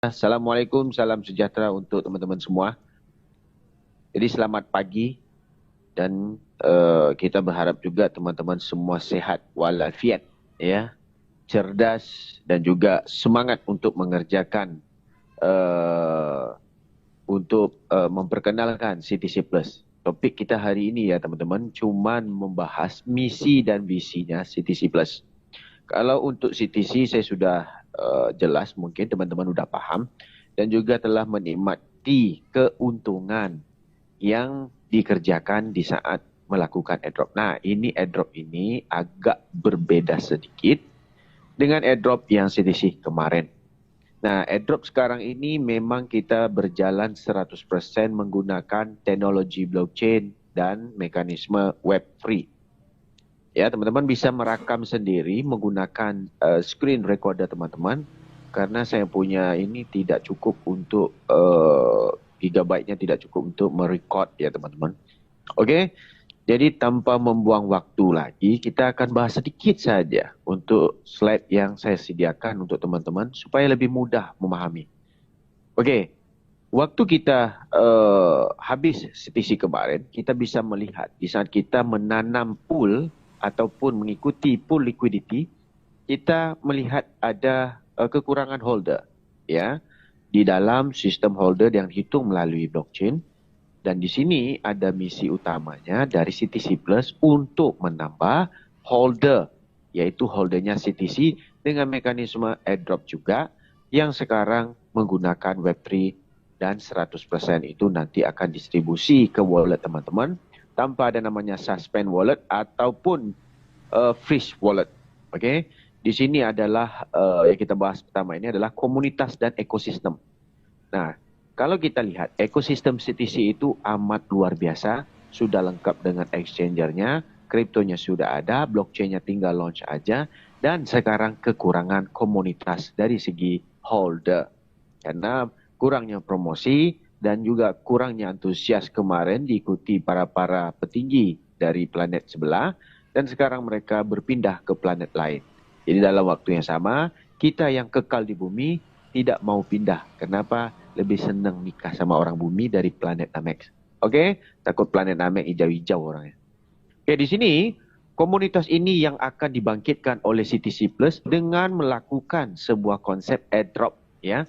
Assalamualaikum, salam sejahtera untuk teman-teman semua. Jadi selamat pagi dan kita berharap juga teman-teman semua sehat walafiat, ya, cerdas dan juga semangat untuk mengerjakan untuk memperkenalkan CTC Plus. Topik kita hari ini ya teman-teman cuman membahas misi dan visinya CTC Plus. Kalau untuk CTC saya sudah jelas, mungkin teman-teman sudah paham dan juga telah menikmati keuntungan yang dikerjakan di saat melakukan airdrop. Nah, ini airdrop ini agak berbeda sedikit dengan airdrop yang CTC kemarin. Nah, airdrop sekarang ini memang kita berjalan 100% menggunakan teknologi blockchain dan mekanisme web free. Ya, teman-teman bisa merakam sendiri menggunakan screen recorder teman-teman, karena saya punya ini tidak cukup untuk gigabyte-nya tidak cukup untuk merecord ya teman-teman. Oke, jadi tanpa membuang waktu lagi, kita akan bahas sedikit saja untuk slide yang saya sediakan untuk teman-teman supaya lebih mudah memahami. Oke, waktu kita habis CTC kemarin, kita bisa melihat di saat kita menanam pool ataupun mengikuti pool liquidity, kita melihat ada kekurangan holder, ya, di dalam sistem holder yang dihitung melalui blockchain. Dan di sini ada misi utamanya dari CTC Plus untuk menambah holder, yaitu holdernya CTC dengan mekanisme airdrop juga, yang sekarang menggunakan Web3 dan 100% itu nanti akan distribusi ke wallet teman-teman tanpa ada namanya suspend wallet ataupun freeze wallet. Oke, di sini adalah yang kita bahas pertama ini adalah komunitas dan ekosistem. Nah, kalau kita lihat ekosistem CTC itu amat luar biasa, sudah lengkap dengan exchangernya, kriptonya sudah ada, blockchainnya tinggal launch aja, dan sekarang kekurangan komunitas dari segi holder. Karena kurangnya promosi dan juga kurangnya antusias kemarin diikuti para petinggi dari planet sebelah, dan sekarang mereka berpindah ke planet lain. Jadi dalam waktu yang sama, kita yang kekal di bumi tidak mau pindah. Kenapa? Lebih senang nikah sama orang bumi dari planet Namek. Oke? Takut planet Namek hijau-hijau orangnya. Oke, di sini komunitas ini yang akan dibangkitkan oleh CTC Plus dengan melakukan sebuah konsep airdrop, ya.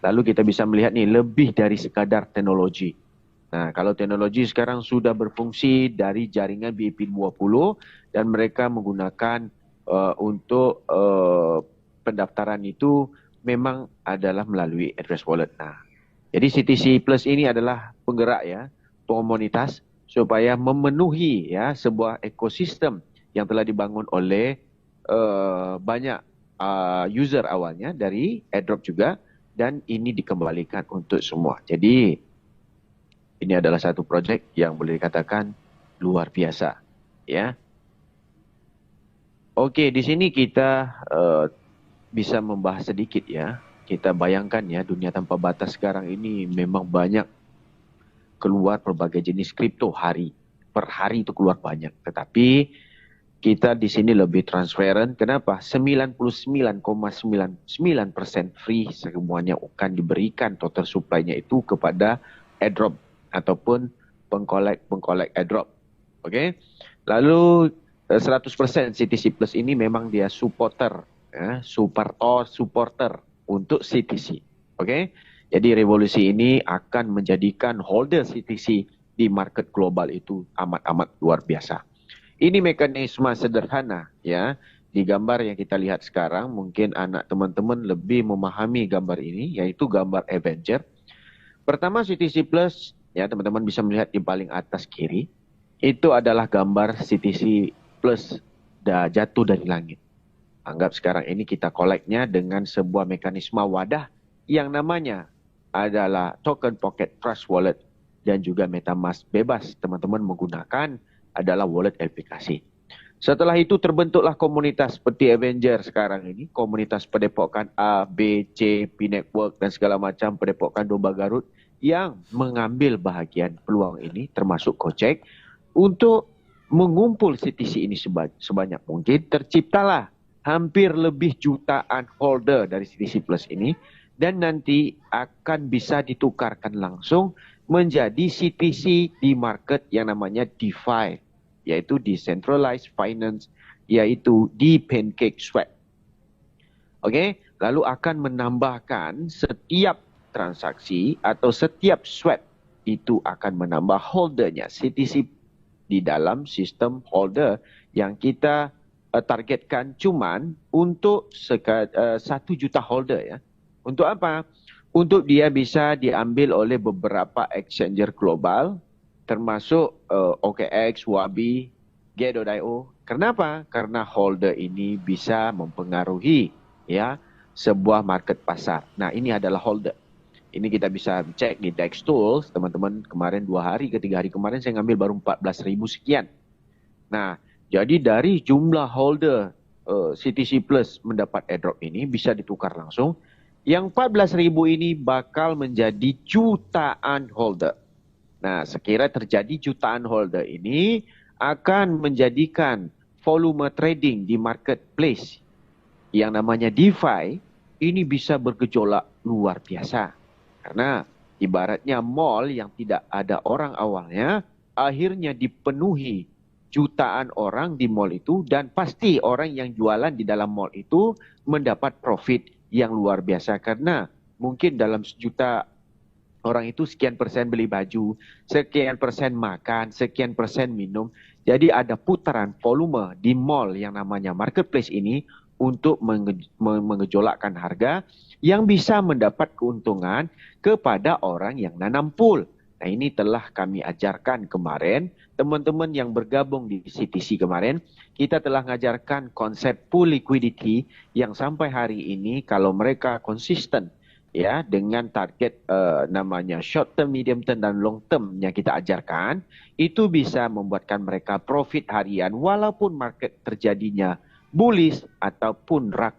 Lalu kita bisa melihat nih lebih dari sekadar teknologi. Nah, kalau teknologi sekarang sudah berfungsi dari jaringan BIP20 dan mereka menggunakan untuk pendaftaran itu memang adalah melalui address wallet. Nah, jadi CTC Plus ini adalah penggerak ya, komunitas supaya memenuhi ya sebuah ekosistem yang telah dibangun oleh banyak user awalnya dari airdrop juga, dan ini dikembalikan untuk semua. Jadi ini adalah satu proyek yang boleh dikatakan luar biasa, ya. Oke, di sini kita bisa membahas sedikit ya. Kita bayangkan ya, dunia tanpa batas sekarang ini memang banyak keluar berbagai jenis kripto per hari itu keluar banyak. Tetapi kita di sini lebih transparan. Kenapa? 99,99% free semuanya akan diberikan total supply-nya itu kepada airdrop ataupun pengkolek airdrop. Oke. Lalu 100% CTC Plus ini memang dia supporter ya, supporter untuk CTC. Oke. Jadi revolusi ini akan menjadikan holder CTC di market global itu amat-amat luar biasa. Ini mekanisme sederhana ya. Di gambar yang kita lihat sekarang, mungkin anak teman-teman lebih memahami gambar ini, yaitu gambar Avenger. Pertama, CTC Plus, ya teman-teman bisa melihat di paling atas kiri, itu adalah gambar CTC Plus jatuh dari langit. Anggap sekarang ini kita koleknya dengan sebuah mekanisme wadah yang namanya adalah Token Pocket Trust Wallet dan juga MetaMask bebas. Teman-teman menggunakan adalah wallet aplikasi. Setelah itu terbentuklah komunitas seperti Avenger sekarang ini, komunitas padepokan A, B, C, P Network dan segala macam padepokan domba Garut yang mengambil bahagian peluang ini termasuk Gojek untuk mengumpul CTC ini sebanyak mungkin. Terciptalah hampir lebih jutaan holder dari CTC Plus ini dan nanti akan bisa ditukarkan langsung menjadi CTC di market yang namanya DeFi, yaitu Decentralized Finance, yaitu di PancakeSwap. Oke, lalu akan menambahkan setiap transaksi atau setiap swap itu akan menambah holdernya CTC di dalam sistem holder yang kita targetkan cuman untuk 1 juta holder ya. Untuk apa? Untuk dia bisa diambil oleh beberapa exchanger global termasuk OKX, Wabi, Get.io. Kenapa? Karena holder ini bisa mempengaruhi ya sebuah market pasar. Nah, ini adalah holder. Ini kita bisa cek di DEX Tools, teman-teman. Kemarin 2 hari ke 3 hari kemarin saya ngambil baru 14.000 sekian. Nah, jadi dari jumlah holder CTC Plus mendapat airdrop ini bisa ditukar langsung. Yang 14.000 ini bakal menjadi jutaan holder. Nah, sekira terjadi jutaan holder ini akan menjadikan volume trading di marketplace yang namanya DeFi ini bisa bergejolak luar biasa. Karena ibaratnya mall yang tidak ada orang awalnya, akhirnya dipenuhi jutaan orang di mall itu, dan pasti orang yang jualan di dalam mall itu mendapat profit yang luar biasa. Karena mungkin dalam 1 juta orang itu sekian persen beli baju, sekian persen makan, sekian persen minum. Jadi ada putaran volume di mall yang namanya marketplace ini untuk mengejolakkan harga yang bisa mendapat keuntungan kepada orang yang nanam pool. Nah, ini telah kami ajarkan kemarin, teman-teman yang bergabung di CTC kemarin, kita telah mengajarkan konsep pool liquidity yang sampai hari ini kalau mereka konsisten ya dengan target namanya short term, medium term dan long term yang kita ajarkan, itu bisa membuatkan mereka profit harian walaupun market terjadinya bullish ataupun rug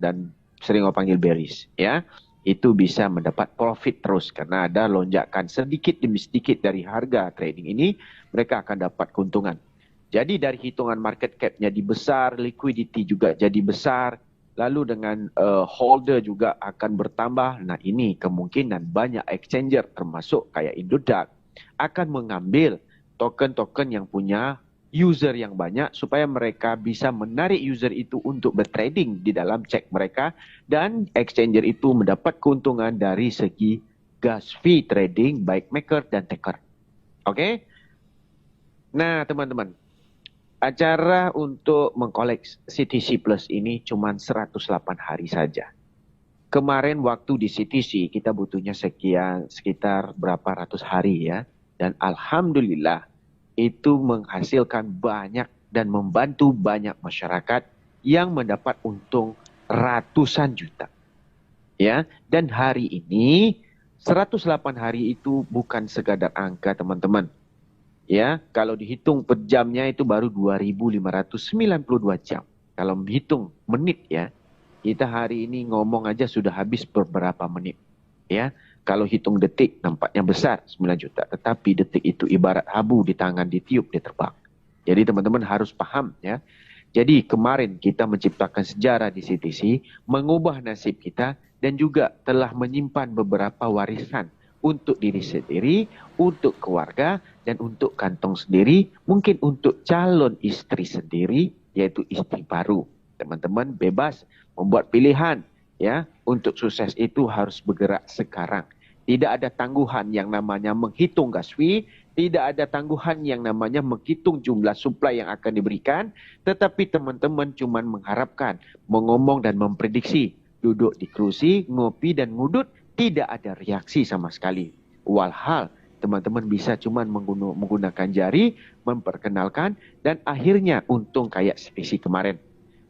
dan sering orang panggil bearish ya. Itu bisa mendapat profit terus karena ada lonjakan sedikit demi sedikit dari harga trading ini, mereka akan dapat keuntungan. Jadi dari hitungan market cap-nya dibesar, liquidity juga jadi besar, lalu dengan holder juga akan bertambah. Nah, ini kemungkinan banyak exchanger termasuk kayak Indodax akan mengambil token-token yang punya user yang banyak supaya mereka bisa menarik user itu untuk bertrading di dalam cek mereka, dan exchanger itu mendapat keuntungan dari segi gas fee trading baik maker dan taker. Oke? Nah, teman-teman, acara untuk mengkolek CTC Plus ini cuma 108 hari saja. Kemarin waktu di CTC kita butuhnya sekitar berapa ratus hari ya. Dan alhamdulillah itu menghasilkan banyak dan membantu banyak masyarakat yang mendapat untung ratusan juta. Ya, dan hari ini 108 hari itu bukan sekadar angka, teman-teman. Ya, kalau dihitung per jamnya itu baru 2.592 jam. Kalau menghitung menit ya, kita hari ini ngomong aja sudah habis beberapa menit. Ya, kalau hitung detik nampaknya besar 9 juta. Tetapi detik itu ibarat abu di tangan ditiup, dia terbang. Jadi teman-teman harus paham ya. Jadi kemarin kita menciptakan sejarah di CTC, mengubah nasib kita dan juga telah menyimpan beberapa warisan untuk diri sendiri, untuk keluarga, dan untuk kantong sendiri, mungkin untuk calon istri sendiri, yaitu istri baru. Teman-teman bebas membuat pilihan ya, untuk sukses itu harus bergerak sekarang. Tidak ada tangguhan yang namanya menghitung gas fee, tidak ada tangguhan yang namanya menghitung jumlah suplai yang akan diberikan, tetapi teman-teman cuma mengharapkan, mengomong dan memprediksi, duduk di kursi, ngopi dan ngudut, tidak ada reaksi sama sekali. Walhal teman-teman bisa cuma menggunakan jari, memperkenalkan, dan akhirnya untung kayak spesi kemarin.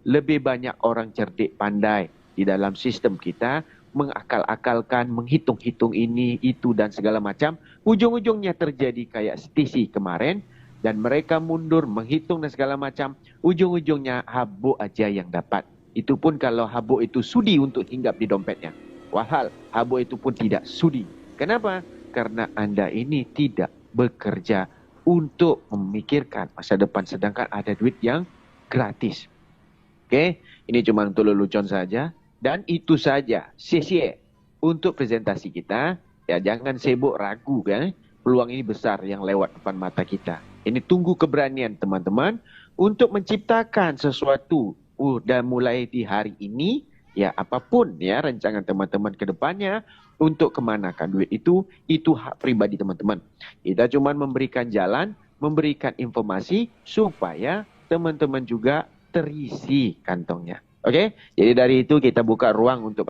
Lebih banyak orang cerdik pandai di dalam sistem kita, mengakal-akalkan, menghitung-hitung ini, itu, dan segala macam. Ujung-ujungnya terjadi kayak stisi kemarin, dan mereka mundur, menghitung dan segala macam. Ujung-ujungnya habuk aja yang dapat. Itu pun kalau habuk itu sudi untuk hinggap di dompetnya. Walhal habuk itu pun tidak sudi. Kenapa? Karena Anda ini tidak bekerja untuk memikirkan masa depan, sedangkan ada duit yang gratis. Oke, ini cuma untuk lelucon saja. Dan itu saja. Sia-sia. untuk presentasi kita, ya jangan sibuk ragu kan. Peluang ini besar yang lewat depan mata kita. Ini tunggu keberanian teman-teman untuk menciptakan sesuatu dan mulai di hari ini, ya apapun ya rancangan teman-teman ke depannya untuk kemanakan duit itu hak pribadi teman-teman. Kita cuma memberikan jalan, memberikan informasi supaya teman-teman juga terisi kantongnya. Oke, jadi dari itu kita buka ruang untuk